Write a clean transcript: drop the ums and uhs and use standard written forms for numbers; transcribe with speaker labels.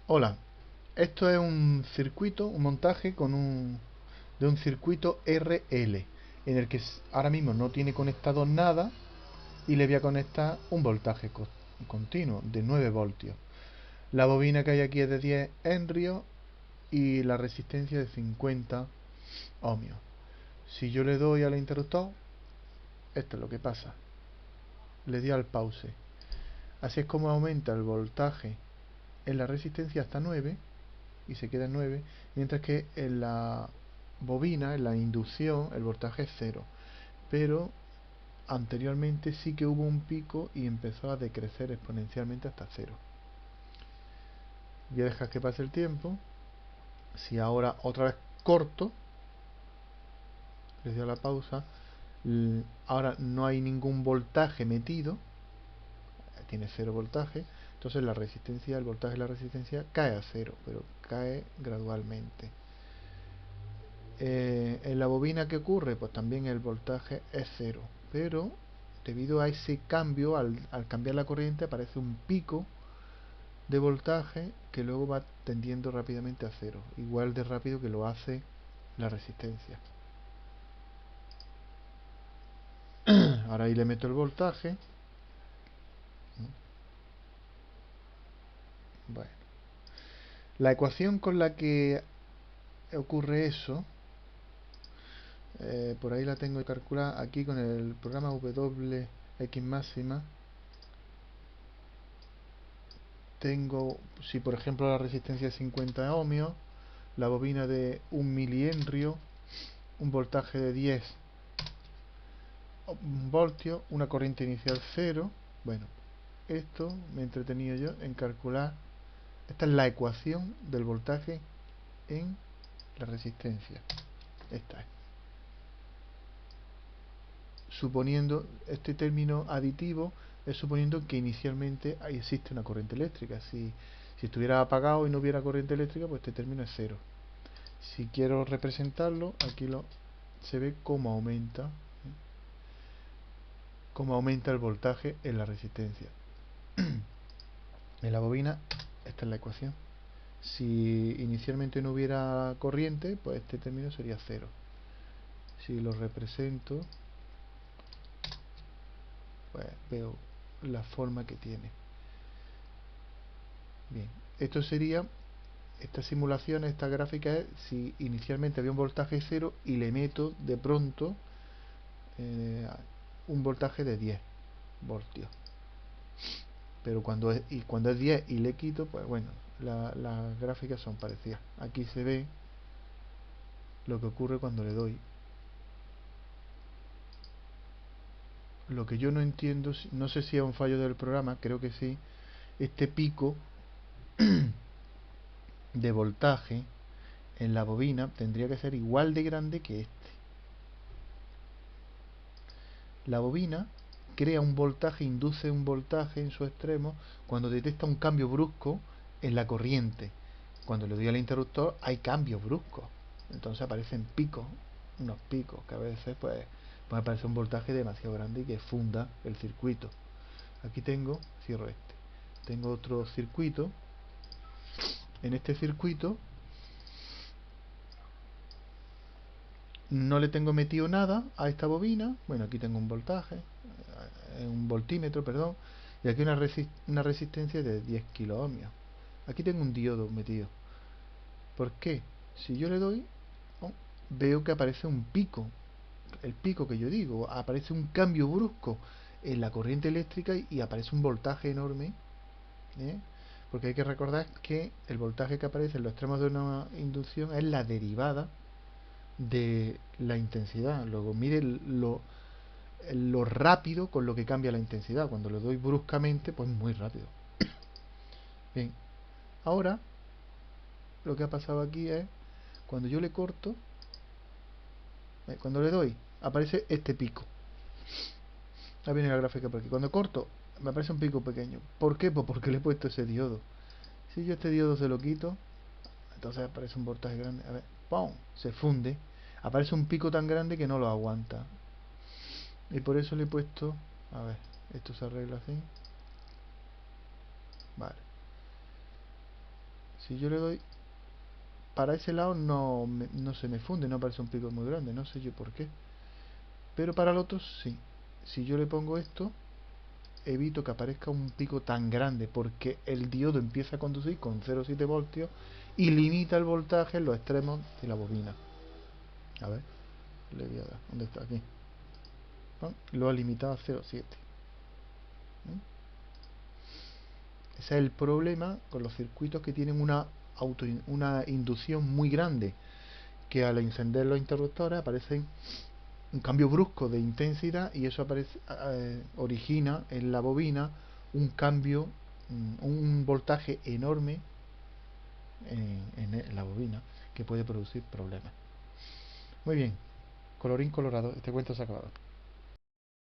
Speaker 1: Hola, esto es un circuito, un montaje de un circuito RL, en el que ahora mismo no tiene conectado nada y le voy a conectar un voltaje continuo de 9 voltios. La bobina que hay aquí es de 10 henrios y la resistencia de 50 ohmios. Si yo le doy al interruptor, esto es lo que pasa. Le doy al pause. Así es como aumenta el voltaje en la resistencia hasta 9 y se queda en 9, mientras que en la bobina, en la inducción, el voltaje es cero. Pero anteriormente sí que hubo un pico y empezó a decrecer exponencialmente hasta cero. Voy a dejar que pase el tiempo. Si ahora otra vez corto, les doy a la pausa, ahora no hay ningún voltaje metido, tiene cero voltaje, entonces la resistencia, el voltaje de la resistencia cae a cero, pero cae gradualmente. En la bobina, ¿qué ocurre? Pues también el voltaje es cero, pero debido a ese cambio, al cambiar la corriente, aparece un pico de voltaje que luego va tendiendo rápidamente a cero, igual de rápido que lo hace la resistencia. Ahora ahí le meto el voltaje. Bueno, la ecuación con la que ocurre eso, por ahí la tengo que calcular aquí con el programa WX máxima. Tengo, si por ejemplo la resistencia es 50 ohmios, la bobina de 1 milihenrio, un voltaje de 10 voltios, una corriente inicial cero. Bueno, esto me he entretenido yo en calcular. Esta es la ecuación del voltaje en la resistencia. Esta es. Suponiendo este término aditivo, es suponiendo que inicialmente ahí existe una corriente eléctrica. Si estuviera apagado y no hubiera corriente eléctrica, pues este término es cero. Si quiero representarlo, aquí se ve cómo aumenta el voltaje en la resistencia. En la bobina, esta es la ecuación. Si inicialmente no hubiera corriente, pues este término sería cero. Si lo represento, pues veo la forma que tiene. Bien, esto sería, esta simulación, esta gráfica es si inicialmente había un voltaje cero y le meto de pronto eh, un voltaje de 10 voltios. Pero cuando es 10 y le quito, pues bueno, las gráficas son parecidas. Aquí se ve lo que ocurre cuando le doy. Lo que yo no entiendo, no sé si es un fallo del programa, creo que sí, este pico de voltaje en la bobina tendría que ser igual de grande que este. La bobina crea un voltaje, induce un voltaje en su extremo cuando detecta un cambio brusco en la corriente. Cuando le doy al interruptor hay cambios bruscos. Entonces aparecen picos, unos picos que a veces pues puede aparecer un voltaje demasiado grande y que funda el circuito. Aquí tengo, cierro este. Tengo otro circuito. En este circuito no le tengo metido nada a esta bobina. Bueno, aquí tengo un voltaje, un voltímetro, perdón, y aquí una resistencia de 10 kilo ohmios. Aquí tengo un diodo metido. ¿Por qué? Si yo le doy, oh, veo que aparece un pico, el pico que yo digo, aparece un cambio brusco en la corriente eléctrica y aparece un voltaje enorme, ¿eh? Porque hay que recordar que el voltaje que aparece en los extremos de una inducción es la derivada de la intensidad. Luego mire lo rápido con lo que cambia la intensidad. Cuando le doy bruscamente, pues muy rápido. Bien, ahora lo que ha pasado aquí es cuando yo le corto, cuando le doy, aparece este pico. Ahí viene la gráfica por aquí. Cuando corto, me aparece un pico pequeño. ¿Por qué? Pues porque le he puesto ese diodo. Si yo este diodo se lo quito, entonces aparece un voltaje grande. A ver, ¡pum! Se funde. Aparece un pico tan grande que no lo aguanta. Y por eso le he puesto, a ver, esto se arregla así. Vale. Si yo le doy para ese lado no se me funde, no aparece un pico muy grande, no sé yo por qué. Pero para el otro sí. Si yo le pongo esto, evito que aparezca un pico tan grande porque el diodo empieza a conducir con 0,7 voltios y limita el voltaje en los extremos de la bobina. A ver, le voy a dar. ¿Dónde está? Aquí. ¿No? Lo ha limitado a 0,7. ¿Mm? Ese es el problema con los circuitos que tienen una inducción muy grande, que al encender los interruptores aparecen un cambio brusco de intensidad y eso origina en la bobina un cambio, un voltaje enorme en la bobina que puede producir problemas. Muy bien, colorín colorado, este cuento se ha acabado.